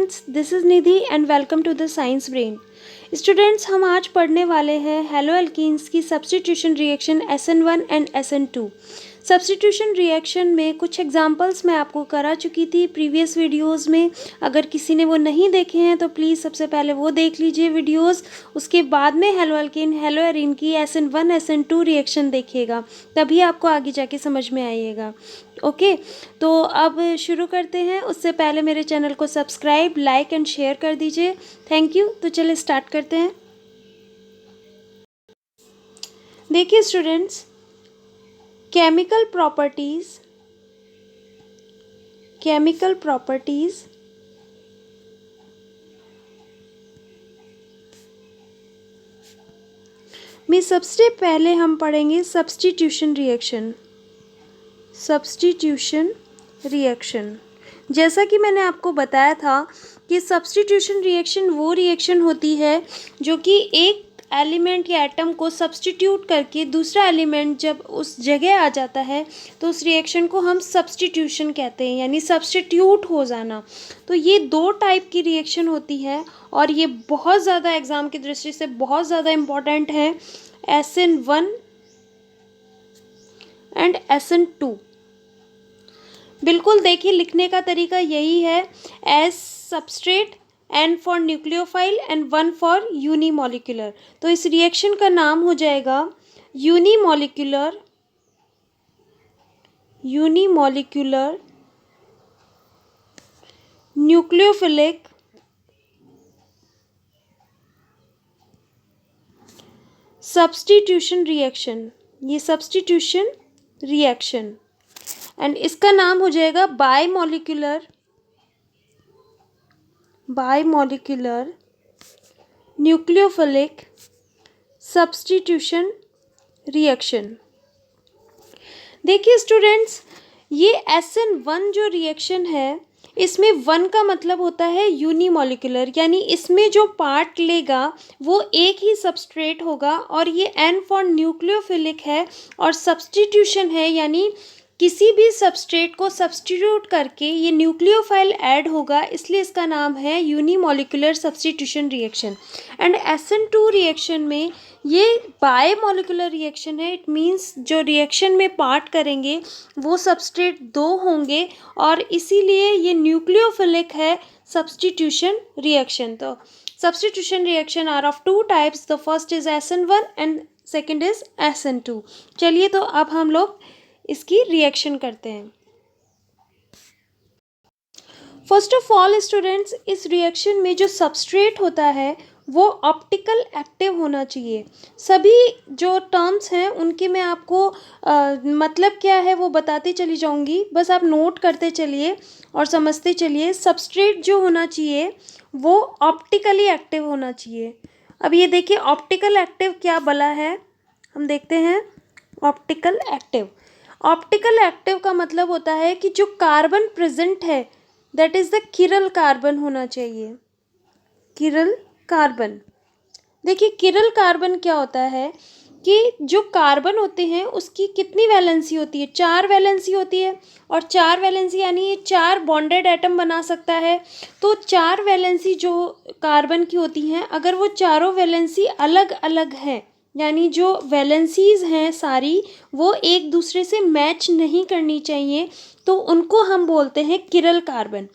Students, this is Nidhi and welcome to the science brain. Students, हम आज पढ़ने वाले हैं हेलो एल्कीन्स की substitution reaction SN1 and SN2। Substitution reaction में कुछ एग्जांपल्स मैं आपको करा चुकी थी प्रीवियस वीडियोस में। अगर किसी ने वो नहीं देखे हैं तो प्लीज़ सबसे पहले वो देख लीजिए वीडियोस, उसके बाद में हेलो एल्कीन हेलो एरीन की SN1 SN2 रिएक्शन देखिएगा, तभी आपको आगे जाके समझ में आइएगा। ओके, तो अब शुरू करते हैं। उससे पहले मेरे चैनल को सब्सक्राइब, लाइक एंड शेयर कर दीजिए। Thank you. तो चलिए स्टार्ट करते हैं। देखिए स्टूडेंट्स, केमिकल प्रॉपर्टीज में सबसे पहले हम पढ़ेंगे सब्स्टिट्यूशन रिएक्शन। जैसा कि मैंने आपको बताया था कि सब्स्टिट्यूशन रिएक्शन वो रिएक्शन होती है जो कि एक एलिमेंट या एटम को सब्स्टिट्यूट करके दूसरा एलिमेंट जब उस जगह आ जाता है तो उस रिएक्शन को हम सब्स्टिट्यूशन कहते हैं, यानी सब्स्टिट्यूट हो जाना। तो ये दो टाइप की रिएक्शन होती है और ये बहुत ज़्यादा एग्ज़ाम की दृष्टि से बहुत ज़्यादा इम्पॉर्टेंट है, SN1 एंड SN2। बिल्कुल देखिए, लिखने का तरीका यही है, S substrate, N for nucleophile and 1 for unimolecular. तो इस रिएक्शन का नाम हो जाएगा यूनिमोलिकुलर न्यूक्लियोफिलिक सब्स्टिट्यूशन रिएक्शन। ये सब्स्टिट्यूशन रिएक्शन एंड इसका नाम हो जाएगा बायमोलिकुलर न्यूक्लियोफिलिक सब्स्टिट्यूशन रिएक्शन। देखिए स्टूडेंट्स, ये SN1 जो रिएक्शन है, इसमें 1 का मतलब होता है यूनिमोलिकुलर, यानी इसमें जो पार्ट लेगा वो एक ही सबस्ट्रेट होगा, और ये N फॉर न्यूक्लियोफिलिक है और सब्स्टिट्यूशन है, यानी किसी भी सबस्ट्रेट को सब्स्टिट्यूट करके ये न्यूक्लियोफाइल ऐड होगा, इसलिए इसका नाम है unimolecular substitution reaction. And SN2 reaction में ये बायमोलिकुलर रिएक्शन है। इट मीन्स जो रिएक्शन में पार्ट करेंगे वो सबस्ट्रेट दो होंगे और इसीलिए ये न्यूक्लियोफिलिक है सब्स्टिट्यूशन रिएक्शन। तो substitution reaction are of two types, the first is SN1 and second is SN2। चलिए, तो अब हम लोग इसकी रिएक्शन करते हैं। फर्स्ट ऑफ ऑल स्टूडेंट्स, इस रिएक्शन में जो सबस्ट्रेट होता है वो ऑप्टिकल एक्टिव होना चाहिए। सभी जो टर्म्स हैं उनके मैं आपको मतलब क्या है वो बताती चली जाऊंगी, बस आप नोट करते चलिए और समझते चलिए। सबस्ट्रेट जो होना चाहिए वो ऑप्टिकली एक्टिव होना चाहिए। अब ये देखिए, ऑप्टिकल एक्टिव क्या भला है, हम देखते हैं। ऑप्टिकल एक्टिव का मतलब होता है कि जो कार्बन प्रेजेंट है दैट इज़ द किरल कार्बन होना चाहिए। किरल कार्बन, देखिए किरल कार्बन क्या होता है कि जो कार्बन होते हैं उसकी कितनी वैलेंसी होती है, 4 वैलेंसी होती है, और 4 वैलेंसी यानी ये 4 बॉन्डेड एटम बना सकता है। तो 4 वैलेंसी जो कार्बन की होती हैं, अगर वो चारों वैलेंसी अलग अलग हैं, यानी जो वैलेंसीज हैं सारी वो एक दूसरे से मैच नहीं करनी चाहिए, तो उनको हम बोलते हैं किरल कार्बन।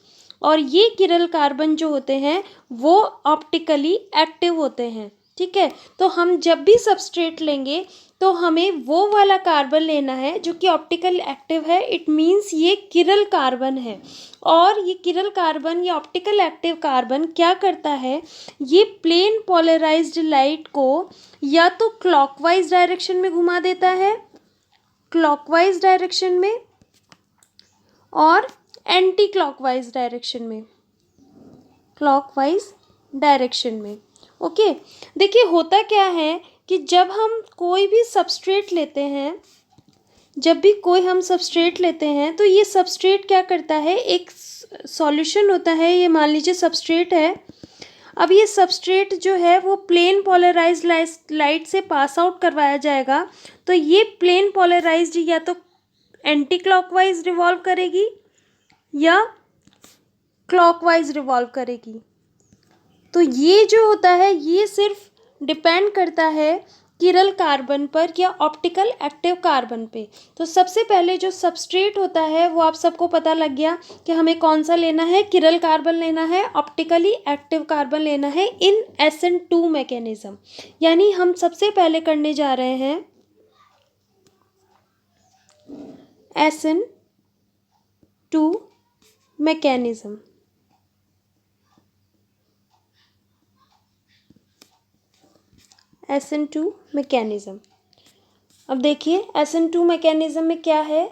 और ये किरल कार्बन जो होते हैं वो ऑप्टिकली एक्टिव होते हैं, ठीक है। तो हम जब भी सबस्ट्रेट लेंगे तो हमें वो वाला कार्बन लेना है जो कि ऑप्टिकल एक्टिव है। इट मीन्स ये किरल कार्बन है। और ये किरल कार्बन या ऑप्टिकल एक्टिव कार्बन क्या करता है, ये प्लेन पोलराइज्ड लाइट को या तो क्लॉकवाइज डायरेक्शन में घुमा देता है, क्लॉकवाइज डायरेक्शन में, और एंटी क्लॉकवाइज डायरेक्शन में। ओके, देखिए होता क्या है कि जब हम कोई भी सबस्ट्रेट लेते हैं तो ये सबस्ट्रेट क्या करता है, एक सॉल्यूशन होता है, ये मान लीजिए सबस्ट्रेट है। अब ये सबस्ट्रेट जो है वो प्लेन पोलराइज्ड लाइट से पास आउट करवाया जाएगा, तो ये प्लेन पोलराइज्ड या तो एंटी क्लॉकवाइज रिवॉल्व करेगी या क्लॉकवाइज रिवॉल्व करेगी। तो ये जो होता है ये सिर्फ डिपेंड करता है किरल कार्बन पर या ऑप्टिकल एक्टिव कार्बन पे। तो सबसे पहले जो सबस्ट्रेट होता है वो आप सबको पता लग गया कि हमें कौन सा लेना है, किरल कार्बन लेना है, ऑप्टिकली एक्टिव कार्बन लेना है इन SN2 मैकेनिज्म। यानी हम सबसे पहले करने जा रहे हैं SN2 मैकेनिज्म। SN2 mechanism. अब देखिए SN2 मैकेनिज्म में क्या है।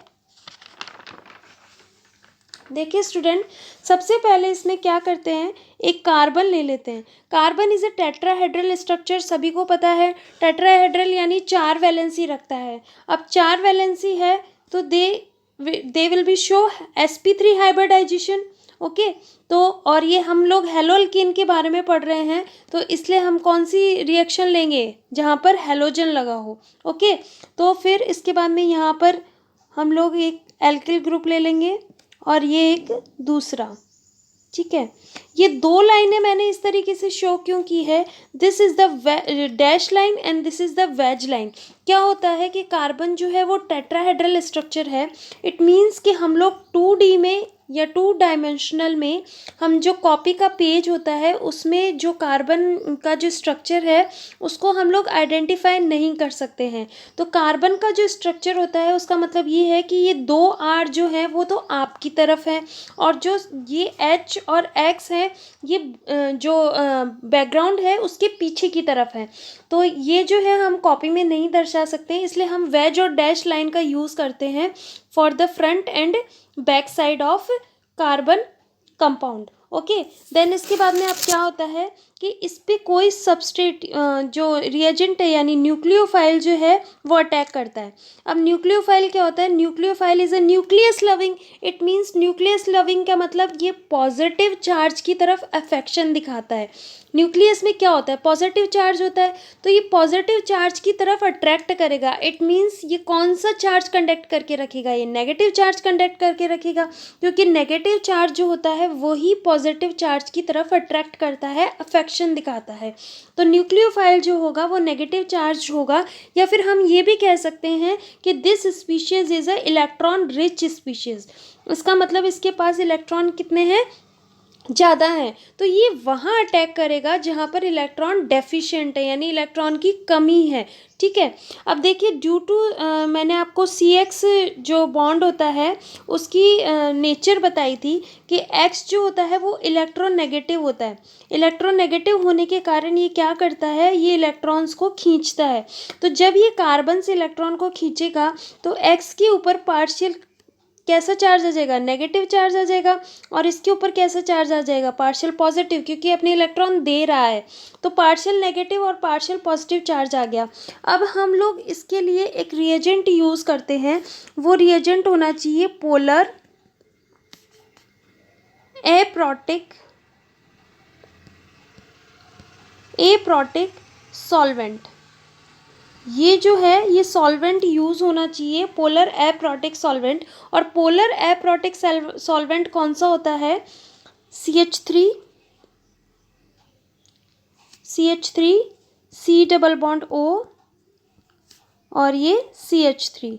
देखिए स्टूडेंट, सबसे पहले इसमें क्या करते हैं, एक कार्बन ले लेते हैं। Carbon is a tetrahedral structure, सभी को पता है टेट्राहेड्रल यानी 4 वैलेंसी रखता है। अब 4 वैलेंसी है तो they will be show sp3 hybridization. Okay, तो और ये हम लोग हेलोल्कीन के बारे में पढ़ रहे हैं, तो इसलिए हम कौन सी रिएक्शन लेंगे जहाँ पर हेलोजन लगा हो। ओके, तो फिर इसके बाद में यहाँ पर हम लोग एक एल्किल ग्रुप ले लेंगे और ये एक दूसरा। ठीक है, ये 2 लाइनें मैंने इस तरीके से शो क्यों की है, this is the dash line and this is the ways line. क्या होता है कि कार्बन जो है वो टेट्राहेड्रल स्ट्रक्चर है। इट मीन्स कि हम लोग 2D में या 2 डायमेंशनल में हम जो कॉपी का पेज होता है उसमें जो कार्बन का जो स्ट्रक्चर है उसको हम लोग आइडेंटिफाई नहीं कर सकते हैं। तो कार्बन का जो स्ट्रक्चर होता है उसका मतलब ये है कि ये 2 R जो है वो तो आपकी तरफ है और जो ये H और X है ये जो बैकग्राउंड है उसके पीछे की तरफ है। तो ये जो है हम कॉपी में नहीं दर्शा सकते हैं, इसलिए हम वेज और डैश लाइन का यूज़ करते हैं for the front and back side of carbon compound. Okay, then इसके बाद में अब क्या होता है कि इस पर कोई सबस्ट्रेट जो रिएजेंट है यानी न्यूक्लियोफाइल जो है वो अटैक करता है। अब न्यूक्लियोफाइल क्या होता है, nucleophile is a nucleus loving. It means nucleus loving का मतलब ये पॉजिटिव चार्ज की तरफ अफेक्शन दिखाता है। न्यूक्लियस में क्या होता है, पॉजिटिव चार्ज होता है, तो ये पॉजिटिव चार्ज की तरफ अट्रैक्ट करेगा। इट मीन्स ये कौन सा चार्ज कंडक्ट करके रखेगा, ये नेगेटिव चार्ज कंडक्ट करके रखेगा, क्योंकि नेगेटिव चार्ज जो होता है वही पॉजिटिव चार्ज की तरफ अट्रैक्ट करता है, अफेक्शन दिखाता है। तो न्यूक्लियोफाइल जो होगा वो नेगेटिव चार्ज होगा, या फिर हम ये भी कह सकते हैं कि this species is a electron rich species. इसका मतलब इसके पास इलेक्ट्रॉन कितने हैं, ज़्यादा है। तो ये वहाँ अटैक करेगा जहाँ पर इलेक्ट्रॉन डेफिशिएंट है यानी इलेक्ट्रॉन की कमी है। ठीक है, अब देखिए ड्यू टू मैंने आपको CX जो बॉन्ड होता है उसकी नेचर बताई थी कि X जो होता है वो इलेक्ट्रोनेगेटिव होता है। इलेक्ट्रोनेगेटिव होने के कारण ये क्या करता है, ये इलेक्ट्रॉन्स को खींचता है। तो जब ये कार्बन से इलेक्ट्रॉन को खींचेगा तो X के ऊपर पार्शियल कैसा चार्ज आ जाएगा, नेगेटिव चार्ज आ जाएगा, और इसके ऊपर कैसा चार्ज आ जाएगा, पार्शियल पॉजिटिव, क्योंकि अपने इलेक्ट्रॉन दे रहा है। तो पार्शियल नेगेटिव और पार्शियल पॉजिटिव चार्ज आ गया। अब हम लोग इसके लिए एक रिएजेंट यूज़ करते हैं, वो रिएजेंट होना चाहिए पोलर एप्रोटिक सॉल्वेंट। ये जो है ये सॉल्वेंट यूज़ होना चाहिए पोलर एप्रोटिक सॉल्वेंट। और पोलर एप्रोटिक सॉल्वेंट कौन सा होता है, CH3 C double bond O और ये CH3,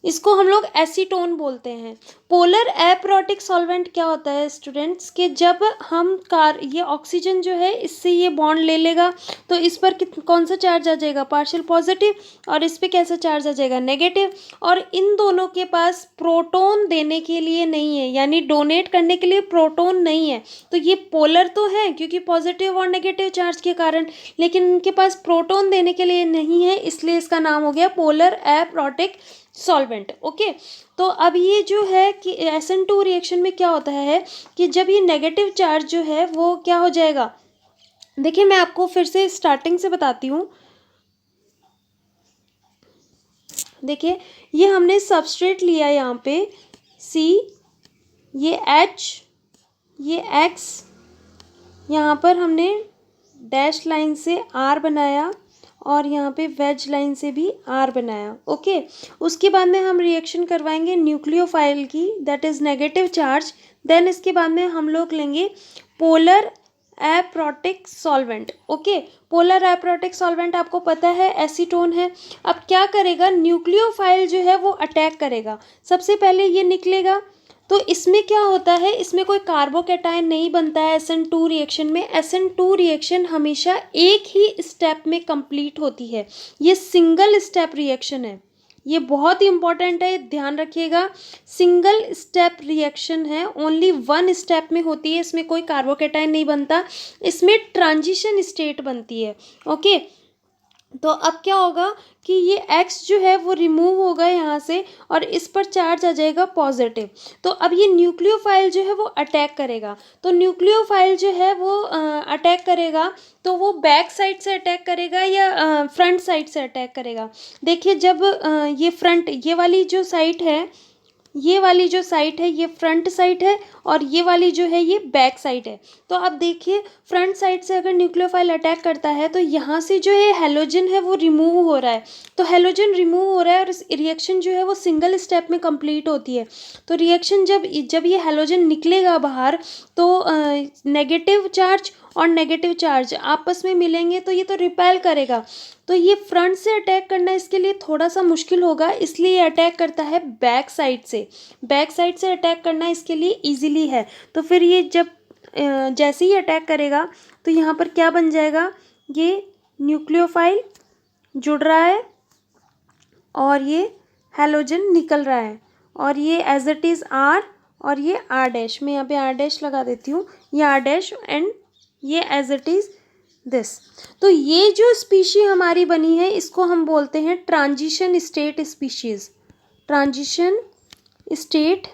इसको हम लोग एसीटोन बोलते हैं। पोलर एप्रोटिक सॉल्वेंट क्या होता है स्टूडेंट्स, कि जब हम ये ऑक्सीजन जो है इससे ये बॉन्ड ले लेगा तो इस पर कौन सा चार्ज आ जाएगा, पार्शियल पॉजिटिव, और इस पे कैसा चार्ज आ जाएगा, नेगेटिव। और इन दोनों के पास प्रोटॉन देने के लिए नहीं है, यानी डोनेट करने के लिए प्रोटॉन नहीं है। तो ये पोलर तो है क्योंकि पॉजिटिव और नेगेटिव चार्ज के कारण, लेकिन इनके पास प्रोटॉन देने के लिए नहीं है, इसलिए इसका नाम हो गया पोलर एप्रोटिक सॉल्वेंट। ओके, तो अब ये जो है कि SN2 रिएक्शन में क्या होता है कि जब ये नेगेटिव चार्ज जो है वो क्या हो जाएगा, देखिए मैं आपको फिर से स्टार्टिंग से बताती हूँ। देखिए ये हमने सबस्ट्रेट लिया यहाँ पे C, ये H, ये X, यहाँ पर हमने डैश लाइन से R बनाया और यहाँ पे वेज लाइन से भी R बनाया। ओके, उसके बाद में हम रिएक्शन करवाएंगे न्यूक्लियोफाइल की, that is negative charge, then इसके बाद में हम लोग लेंगे polar aprotic solvent. Okay, polar aprotic solvent आपको पता है एसीटोन है। अब क्या करेगा, न्यूक्लियोफाइल जो है वो अटैक करेगा। सबसे पहले ये निकलेगा, तो इसमें क्या होता है, इसमें कोई कार्बोकैटायन नहीं बनता है SN2 रिएक्शन में। SN2 रिएक्शन हमेशा एक ही स्टेप में कंप्लीट होती है, ये सिंगल स्टेप रिएक्शन है। ये बहुत ही इंपॉर्टेंट है, ध्यान रखिएगा। सिंगल स्टेप रिएक्शन है, ओनली वन स्टेप में होती है, इसमें कोई कार्बोकैटायन नहीं बनता, इसमें ट्रांजिशन स्टेट बनती है। ओके, तो अब क्या होगा कि ये X जो है वो रिमूव होगा यहाँ से और इस पर चार्ज आ जाएगा पॉजिटिव। तो अब ये न्यूक्लियोफाइल जो है वो अटैक करेगा। तो न्यूक्लियोफाइल जो है वो अटैक करेगा, तो वो बैक साइड से अटैक करेगा या फ्रंट साइड से अटैक करेगा। देखिए, जब ये फ्रंट, ये वाली जो साइड है, ये वाली जो साइड है ये फ्रंट साइड है और ये वाली जो है ये बैक साइड है। तो अब देखिए, फ्रंट साइड से अगर न्यूक्लियोफाइल अटैक करता है तो यहाँ से जो ये हैलोजन है वो रिमूव हो रहा है। तो हैलोजन रिमूव हो रहा है और इस रिएक्शन जो है वो सिंगल स्टेप में कंप्लीट होती है। तो रिएक्शन जब ये हैलोजन निकलेगा बाहर, तो नेगेटिव चार्ज और नेगेटिव चार्ज आपस में मिलेंगे तो ये तो रिपेल करेगा। तो ये फ्रंट से अटैक करना इसके लिए थोड़ा सा मुश्किल होगा, इसलिए ये अटैक करता है बैक साइड से। बैक साइड से अटैक करना इसके लिए इजीली है। तो फिर ये जब जैसे ही अटैक करेगा तो यहाँ पर क्या बन जाएगा, ये न्यूक्लियोफाइल जुड़ रहा है और ये हैलोजन निकल रहा है और ये एज इट इज़ R और ये R', मैं यहाँ पे R' लगा देती हूँ, ये R' एंड ये एज इट इज़ दिस। तो ये जो स्पीशी हमारी बनी है इसको हम बोलते हैं transition state species. Transition state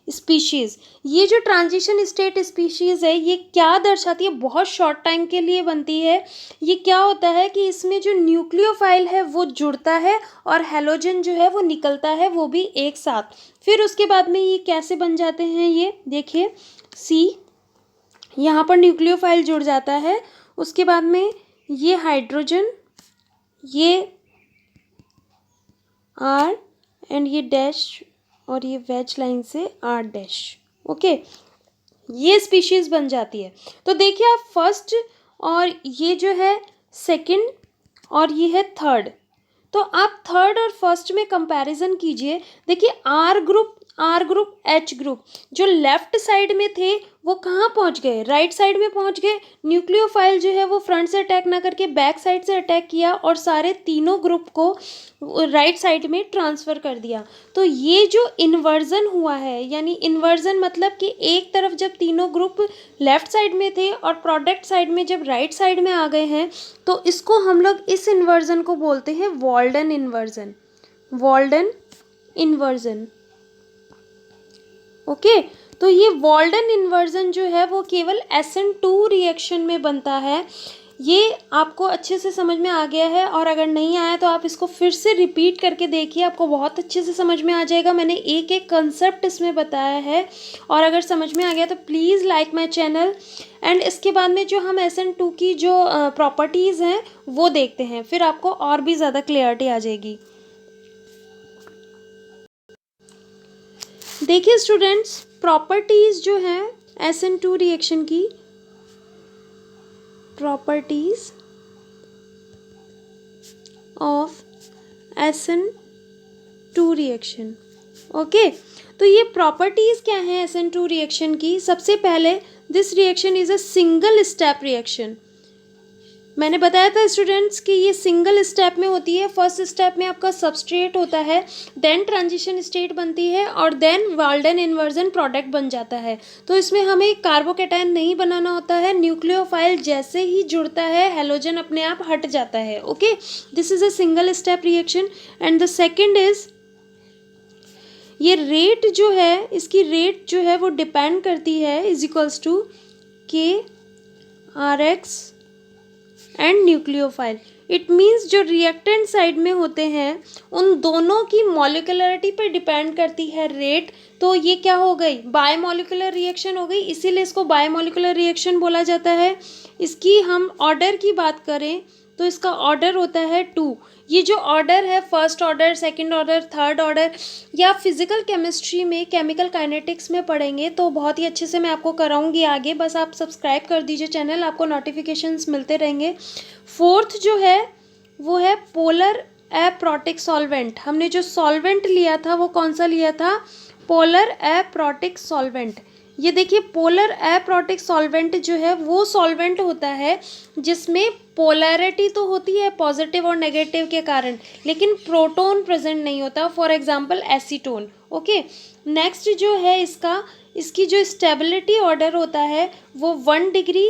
species, ये जो ट्रांजिशन स्टेट स्पीशीज़ है ये क्या दर्शाती है, बहुत शॉर्ट टाइम के लिए बनती है। ये क्या होता है कि इसमें जो न्यूक्लियोफाइल है वो जुड़ता है और हैलोजन जो है वो निकलता है, वो भी एक साथ। फिर उसके बाद में ये कैसे बन जाते हैं, ये देखिए, C यहाँ पर न्यूक्लियोफाइल जुड़ जाता है, उसके बाद में ये हाइड्रोजन, ये R एंड ये डैश और ये वेज लाइन से R'। ओके, ये स्पीशीज़ बन जाती है। तो देखिए आप फर्स्ट और ये जो है सेकंड और ये है थर्ड, तो आप थर्ड और फर्स्ट में कंपैरिजन कीजिए। देखिए R ग्रुप H ग्रुप जो लेफ्ट साइड में थे वो कहाँ पहुँच गए, राइट साइड में पहुँच गए। न्यूक्लियोफाइल जो है वो फ्रंट से अटैक ना करके बैक साइड से अटैक किया और सारे तीनों ग्रुप को राइट साइड में ट्रांसफ़र कर दिया। तो ये जो इन्वर्जन हुआ है, यानी इन्वर्जन मतलब कि एक तरफ जब तीनों ग्रुप लेफ्ट साइड में थे और प्रोडक्ट साइड में जब राइट साइड में आ गए हैं, तो इसको हम लोग इस इन्वर्जन को बोलते हैं Walden inversion. Walden inversion. Okay, तो ये वॉल्डन इन्वर्जन जो है वो केवल SN2 रिएक्शन में बनता है। ये आपको अच्छे से समझ में आ गया है, और अगर नहीं आया तो आप इसको फिर से रिपीट करके देखिए, आपको बहुत अच्छे से समझ में आ जाएगा। मैंने एक एक कंसेप्ट इसमें बताया है, और अगर समझ में आ गया तो please like my channel. And इसके बाद में जो हम SN2 की जो प्रॉपर्टीज़ हैं वो देखते हैं, फिर आपको और भी ज़्यादा क्लियरिटी आ जाएगी। देखिए स्टूडेंट्स, प्रॉपर्टीज़ जो हैं SN2 रिएक्शन की, properties of SN2 reaction. Okay, तो ये प्रॉपर्टीज़ क्या हैं SN2 रिएक्शन की। सबसे पहले, this reaction is a single step reaction. मैंने बताया था स्टूडेंट्स कि ये सिंगल स्टेप में होती है। फर्स्ट स्टेप में आपका सबस्ट्रेट होता है, देन ट्रांजिशन स्टेट बनती है और देन वॉल्डन इन्वर्जन प्रोडक्ट बन जाता है। तो इसमें हमें कार्बोकैटायन नहीं बनाना होता है, न्यूक्लियोफाइल जैसे ही जुड़ता है हैलोजन अपने आप हट जाता है। Okay, this is a single step reaction. And the second is, ये रेट जो है, इसकी रेट जो है वो डिपेंड करती है is equals to KRX and nucleophile. It means जो रिएक्टेंट साइड में होते हैं उन दोनों की मॉलिक्यूलरिटी पर डिपेंड करती है रेट। तो ये क्या हो गई, बायोमॉलिक्यूलर रिएक्शन हो गई, इसीलिए इसको बायोमॉलिक्यूलर रिएक्शन बोला जाता है। इसकी हम ऑर्डर की बात करें तो इसका ऑर्डर होता है 2। ये जो ऑर्डर है first order, second order, third order, या फिजिकल केमिस्ट्री में केमिकल काइनेटिक्स में पढ़ेंगे तो बहुत ही अच्छे से मैं आपको कराऊंगी आगे। बस आप सब्सक्राइब कर दीजिए चैनल, आपको नोटिफिकेशंस मिलते रहेंगे। फोर्थ जो है वो है पोलर एप्रोटिक सॉल्वेंट। हमने जो सॉल्वेंट लिया था वो कौन सा लिया था? Polar aprotic solvent. ये देखिए पोलर एप्रोटिक सॉल्वेंट जो है वो सॉल्वेंट होता है जिसमें पोलैरिटी तो होती है पॉजिटिव और नेगेटिव के कारण, लेकिन प्रोटॉन प्रेजेंट नहीं होता। For example acetone. Okay, next जो है इसकी जो स्टेबिलिटी ऑर्डर होता है वो 1 degree,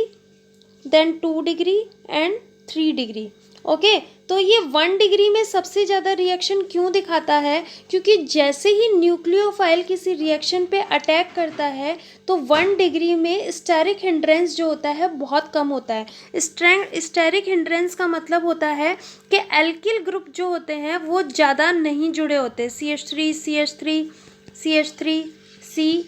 then 2 degree and 3 degree. Okay, तो ये 1 डिग्री में सबसे ज़्यादा रिएक्शन क्यों दिखाता है? क्योंकि जैसे ही न्यूक्लियोफाइल किसी रिएक्शन पे अटैक करता है तो 1 डिग्री में स्टेरिक हिंड्रेंस जो होता है बहुत कम होता है। स्टेरिक हिंड्रेंस का मतलब होता है कि एल्किल ग्रुप जो होते हैं वो ज़्यादा नहीं जुड़े होते, CH3, CH3, CH3, C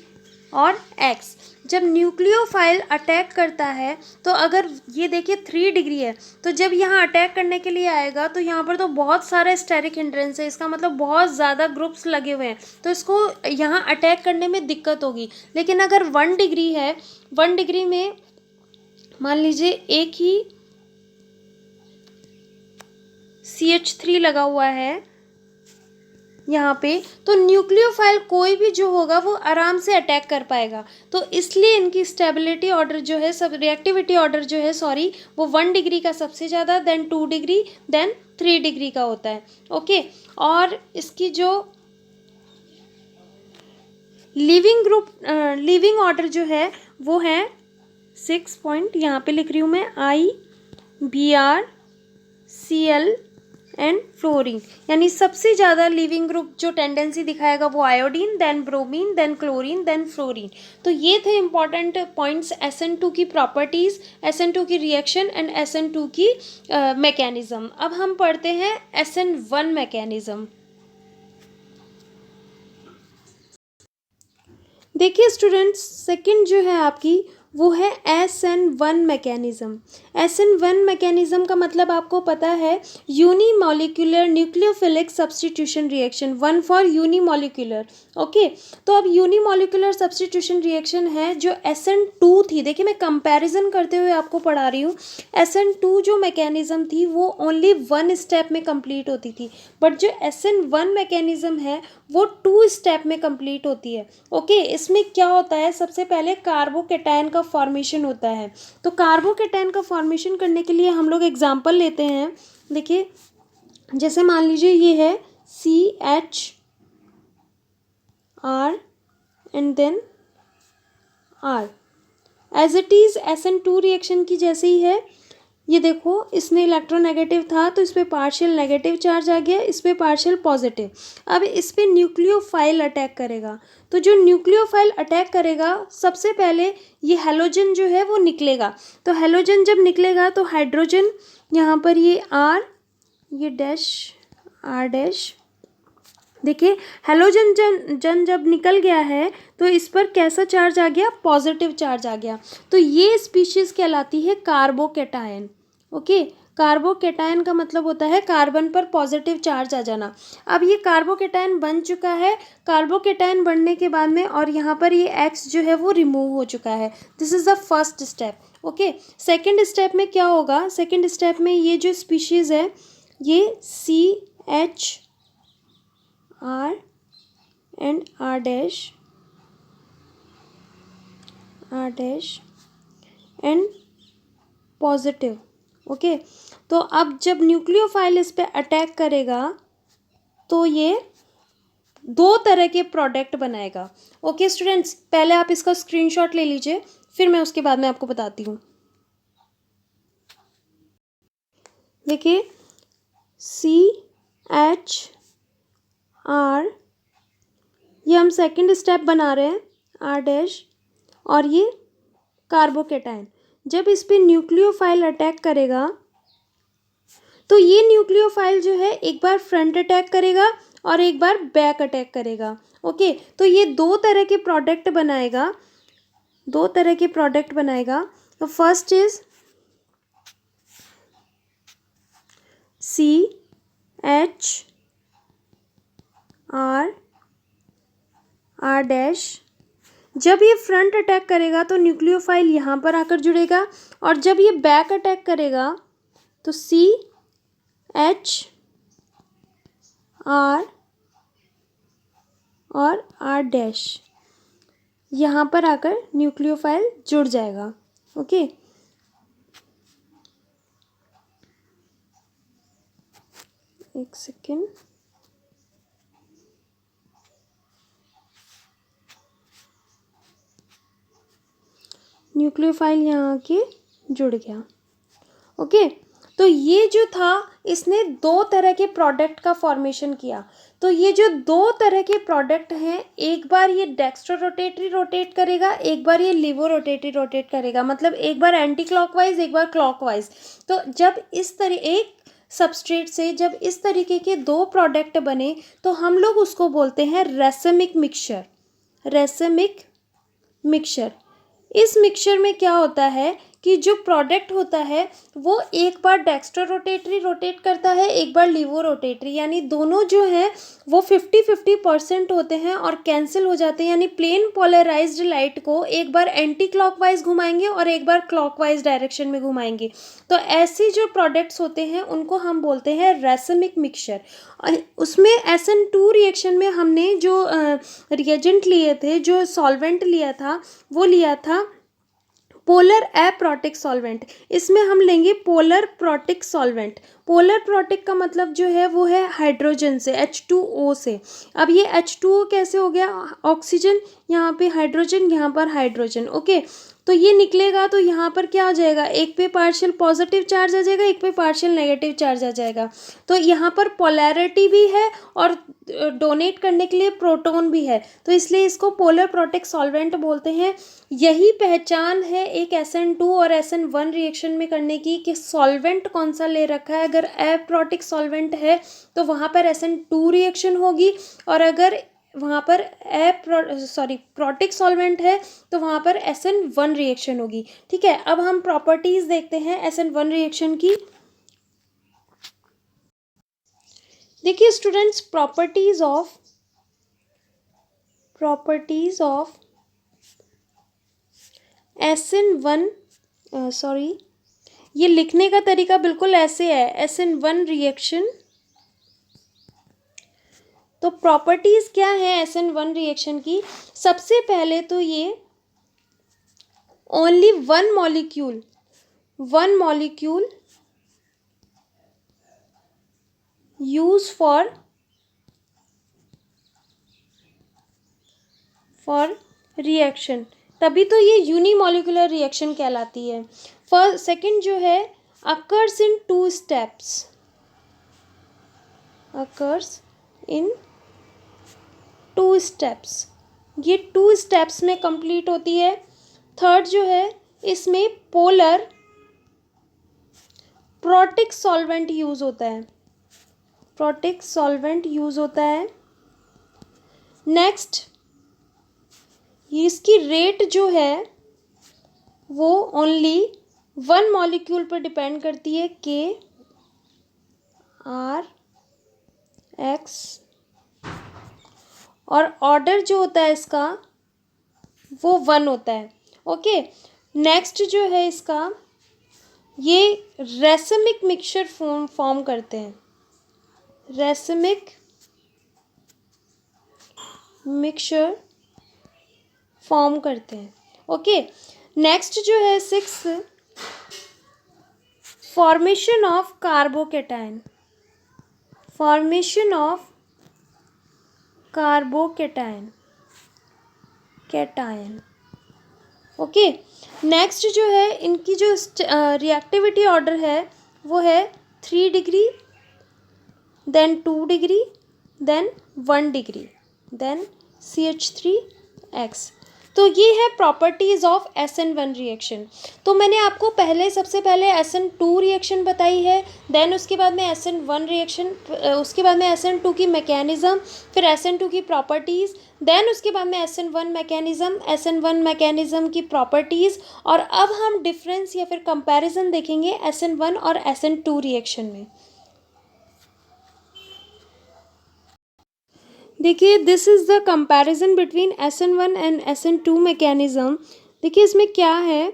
और X। जब न्यूक्लियोफाइल अटैक करता है तो अगर ये देखिए 3 डिग्री है, तो जब यहाँ अटैक करने के लिए आएगा तो यहाँ पर तो बहुत सारा स्टेरिक हिंड्रेंस है, इसका मतलब बहुत ज़्यादा ग्रुप्स लगे हुए हैं, तो इसको यहाँ अटैक करने में दिक्कत होगी। लेकिन अगर 1 डिग्री है, 1 डिग्री में मान लीजिए एक ही CH3 लगा हुआ है यहाँ पे, तो न्यूक्लियोफाइल कोई भी जो होगा वो आराम से अटैक कर पाएगा। तो इसलिए इनकी स्टेबिलिटी ऑर्डर जो है, सब रिएक्टिविटी ऑर्डर जो है सॉरी, वो 1 डिग्री का सबसे ज़्यादा, देन 2 डिग्री, देन 3 डिग्री का होता है। ओके, और इसकी जो लिविंग ऑर्डर जो है वो है 6 पॉइंट, यहाँ पे लिख रही हूँ मैं, IBr, Cl एंड फ्लोरीन। यानी सबसे ज़्यादा लिविंग ग्रुप जो टेंडेंसी दिखाएगा वो iodine, then bromine, then chlorine, then fluorine. तो ये थे इंपॉर्टेंट पॉइंट्स SN2 की प्रॉपर्टीज़, SN2 की रिएक्शन एंड SN2 की मैकेनिज्म। अब हम पढ़ते हैं SN1 मैकेनिज्म। देखिए स्टूडेंट्स, सेकंड जो है आपकी वो है SN1 मैकेनिज्म। SN1 मैकेनिज्म का मतलब आपको पता है unimolecular nucleophilic substitution reaction, 1 for unimolecular. Okay, तो अब यूनिमॉलिक्यूलर सब्स्टिट्यूशन रिएक्शन है जो SN2 थी। देखिए मैं कंपैरिजन करते हुए आपको पढ़ा रही हूँ। SN2 जो मैकेनिज्म थी वो ओनली 1 स्टेप में कंप्लीट होती थी, बट जो SN1 मैकेनिज्म है वो 2 स्टेप में कंप्लीट होती है। ओके, इसमें क्या होता है? सबसे पहले कार्बोकेटायन का फॉर्मेशन होता है। तो कार्बोकेटायन का फॉर्मेशन करने के लिए हम लोग एग्जांपल लेते हैं। देखिए जैसे मान लीजिए ये है CHR and then R, as it is SN2 reaction की जैसे ही है। ये देखो इसमें इलेक्ट्रोनेगेटिव था तो इस पर पार्शियल नेगेटिव चार्ज आ गया, इस पर पार्शियल पॉजिटिव। अब इस पर न्यूक्लियोफाइल अटैक करेगा, तो जो न्यूक्लियोफाइल अटैक करेगा सबसे पहले ये हैलोजन जो है वो निकलेगा। तो हैलोजन जब निकलेगा तो हाइड्रोजन, यहाँ पर ये R, ये डैश R डैश, देखिए हैलोजन जन जब निकल गया है तो इस पर कैसा चार्ज आ गया? पॉजिटिव चार्ज आ गया। तो ये स्पीशीज़ कहलाती है कार्बोकेटायन। ओके, कार्बोकेटायन का मतलब होता है कार्बन पर पॉजिटिव चार्ज आ जाना। अब ये कार्बोकेटायन बन चुका है, कार्बोकेटायन बनने के बाद में और यहाँ पर ये X जो है वो रिमूव हो चुका है। This is the first step. Okay, second step में क्या होगा? सेकेंड स्टेप में ये जो स्पीशीज़ है ये CHR and R dash and positive. Okay, तो अब जब न्यूक्लियोफाइल इस पे अटैक करेगा तो ये 2 तरह के प्रोडक्ट बनाएगा। ओके स्टूडेंट्स, पहले आप इसका स्क्रीनशॉट ले लीजिए, फिर मैं उसके बाद में आपको बताती हूँ। देखिए CHR, ये हम सेकंड स्टेप बना रहे हैं, R डैश, और ये कार्बोकेटायन। जब इस पे न्यूक्लियोफाइल अटैक करेगा तो ये न्यूक्लियोफाइल जो है एक बार फ्रंट अटैक करेगा और एक बार बैक अटैक करेगा। ओके, तो ये 2 तरह के प्रोडक्ट बनाएगा, 2 तरह के प्रोडक्ट बनाएगा। तो first is C H R R dash. जब ये फ्रंट अटैक करेगा तो न्यूक्लियोफाइल यहाँ पर आकर जुड़ेगा, और जब ये बैक अटैक करेगा तो सी एच आर और आर डैश यहाँ पर आकर न्यूक्लियोफाइल जुड़ जाएगा। ओके, एक सेकेंड। न्यूक्लियोफाइल यहाँ आके जुड़ गया। ओके, तो ये जो था इसने दो तरह के प्रोडक्ट का फॉर्मेशन किया। तो ये जो दो तरह के प्रोडक्ट हैं, एक बार ये डेक्स्ट्रो रोटेटरी रोटेट करेगा, एक बार ये लिवो रोटेटरी रोटेट करेगा, मतलब एक बार एंटी क्लॉकवाइज एक बार क्लॉकवाइज। तो जब इस तरह एक सबस्ट्रेट से जब इस तरीके के दो प्रोडक्ट बने तो हम लोग उसको बोलते हैं रेसेमिक मिक्सचर। Racemic mixture. इस मिक्सचर में क्या होता है कि जो प्रोडक्ट होता है वो एक बार डेक्स्ट्रो रोटेटरी रोटेट करता है, एक बार लिवो रोटेटरी, यानी दोनों जो हैं वो 50-50% होते हैं और कैंसिल हो जाते हैं। यानी प्लेन पोलराइज्ड लाइट को एक बार एंटी क्लॉकवाइज घुमाएंगे और एक बार क्लॉकवाइज डायरेक्शन में घुमाएंगे। तो ऐसे जो प्रोडक्ट्स होते हैं उनको हम बोलते हैं रेसेमिक मिक्सचर। उसमें SN2 रिएक्शन में हमने जो रिएजेंट लिए थे, जो सॉल्वेंट लिया था, वो लिया था पोलर एप्रोटिक सॉल्वेंट। इसमें हम लेंगे polar protic solvent. Polar protic का मतलब जो है वो है हाइड्रोजन से, H2O से। अब ये H2O कैसे हो गया? ऑक्सीजन, यहाँ पे हाइड्रोजन, यहाँ पर हाइड्रोजन। ओके, तो ये निकलेगा तो यहाँ पर क्या आ जाएगा, एक पे पार्शियल पॉजिटिव चार्ज आ जाएगा, एक पे पार्शियल नेगेटिव चार्ज आ जाएगा। तो यहाँ पर पोलैरिटी भी है और डोनेट करने के लिए प्रोटॉन भी है, तो इसलिए इसको पोलर प्रोटिक सॉल्वेंट बोलते हैं। यही पहचान है एक SN2 और SN1 रिएक्शन में करने की कि सॉल्वेंट कौन सा ले रखा है। अगर एप्रोटिक सॉल्वेंट है तो वहाँ पर SN2 रिएक्शन होगी, और अगर वहाँ पर प्रोटिक सॉल्वेंट है तो वहाँ पर SN1 रिएक्शन होगी। ठीक है, अब हम प्रॉपर्टीज देखते हैं SN1 रिएक्शन की। देखिए स्टूडेंट्स, प्रॉपर्टीज ऑफ SN1, ये लिखने का तरीका बिल्कुल ऐसे है, SN1 रिएक्शन। तो प्रॉपर्टीज क्या है SN1 रिएक्शन की? सबसे पहले तो ये only one molecule use for reaction, तभी तो ये यूनिमॉलिक्यूलर रिएक्शन कहलाती है। फर्स्ट सेकंड जो है अकर्स इन 2 स्टेप्स, ये 2 स्टेप्स में कंप्लीट होती है। थर्ड जो है इसमें पोलर प्रोटिक सॉल्वेंट यूज होता है। नेक्स्ट, इसकी रेट जो है वो ओनली वन मॉलिक्यूल पर डिपेंड करती है, KRX, और ऑर्डर जो होता है इसका वो 1 होता है। ओके, नेक्स्ट जो है इसका, ये रेसेमिक मिक्सचर फॉर्म करते हैं, रेसेमिक मिक्सचर फॉर्म करते हैं। ओके, नेक्स्ट जो है 6, formation of carbocation, cation. Okay, next जो है इनकी जो रिएक्टिविटी ऑर्डर है वो है 3 degree, then 2 degree, then 1 degree, then CH3X। तो ये है प्रॉपर्टीज़ ऑफ SN1 रिएक्शन। तो मैंने आपको सबसे पहले SN2 रिएक्शन बताई है, देन उसके बाद में SN1 रिएक्शन, उसके बाद में SN2 की मैकेनिज़्म, फिर SN2 की प्रॉपर्टीज़, देन उसके बाद में SN1 मैकेनिज़्म की प्रॉपर्टीज़, और अब हम डिफरेंस या फिर कंपैरिजन देखेंगे SN1 और SN2 रिएक्शन में। देखिए this is the comparison between SN1 and SN2 mechanism. देखिए इसमें क्या है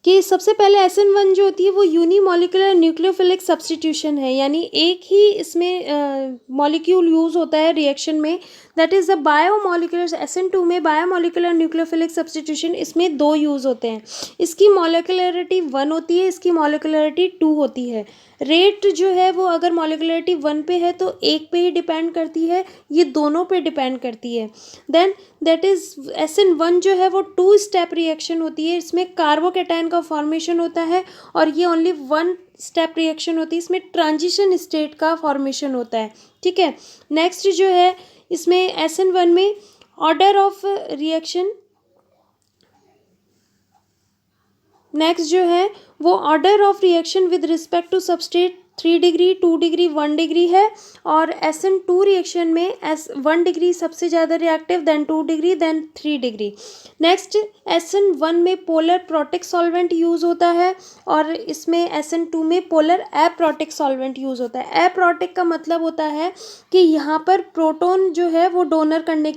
कि सबसे पहले SN1 जो होती है वो यूनिमॉलिक्यूलर न्यूक्लियोफिलिक सब्स्टिट्यूशन है, यानी एक ही इसमें मॉलिक्यूल यूज़ होता है रिएक्शन में, that is the biomolecular. SN2 में बायोमॉलिक्यूलर न्यूक्लियोफिलिक सब्स्टिट्यूशन इसमें दो यूज़ होते हैं। इसकी मॉलिक्यूलरिटी 1 होती है, इसकी मॉलिक्यूलरिटी 2 होती है। रेट जो है वो अगर मॉलिक्यूलरिटी 1 पे है तो एक पे ही डिपेंड करती है, ये दोनों पे डिपेंड करती है। देन दैट इज़ SN1 जो है वो 2 स्टेप रिएक्शन होती है, इसमें कार्बोकैटायन का फॉर्मेशन होता है और ये ओनली 1 स्टेप रिएक्शन होती है, इसमें ट्रांजिशन स्टेट का फॉर्मेशन होता है। ठीक है, नेक्स्ट जो है इसमें SN1 में ऑर्डर ऑफ रिएक्शन, नेक्स्ट जो है वो order of reaction with respect to substrate 3 degree, 2 degree, 1 degree है। और SN2 रिएक्शन में 1 डिग्री सबसे ज़्यादा reactive, then 2 degree, then 3 degree. Next SN1 में पोलर प्रोटिक सॉल्वेंट यूज़ होता है और इसमें SN2 में पोलर एप्रोटिक सॉल्वेंट यूज़ होता है। एप्रोटिक का मतलब होता है कि यहाँ पर प्रोटॉन जो है वो डोनेट करने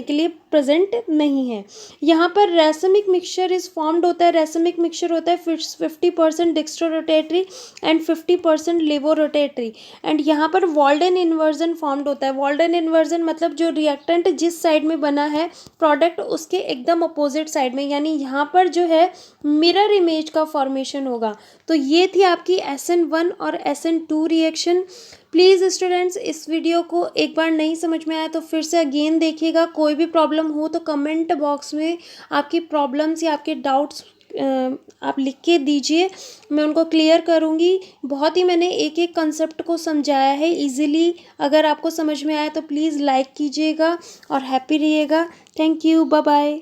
के लिए प्रेजेंट नहीं है। यहाँ पर रेसमिक मिक्सचर इज फॉर्म्ड होता है। रेसमिक मिक्सचर होता है 50% डिक्स्ट्रो रोटेटरी एंड 50% लेवो रोटेटरी। एंड यहाँ पर वॉल्डन इन्वर्जन फॉर्म्ड होता है। वॉल्डन इन्वर्जन मतलब जो रिएक्टेंट जिस साइड में बना है प्रोडक्ट उसके एकदम अपोजिट साइड में, यानी यहाँ पर जो है मिरर इमेज का फॉर्मेशन होगा। तो ये थी आपकी SN1 और SN2 रिएक्शन। प्लीज़ स्टूडेंट्स इस वीडियो को एक बार नहीं समझ में आया तो फिर से अगेन देखिएगा। कोई भी प्रॉब्लम हो तो कमेंट बॉक्स में आपकी प्रॉब्लम्स या आपके डाउट्स आप लिख के दीजिए, मैं उनको क्लियर करूँगी। बहुत ही मैंने एक एक कंसेप्ट को समझाया है इजीली। अगर आपको समझ में आया तो प्लीज़ लाइक कीजिएगा और हैप्पी रहिएगा। Thank you, bye bye.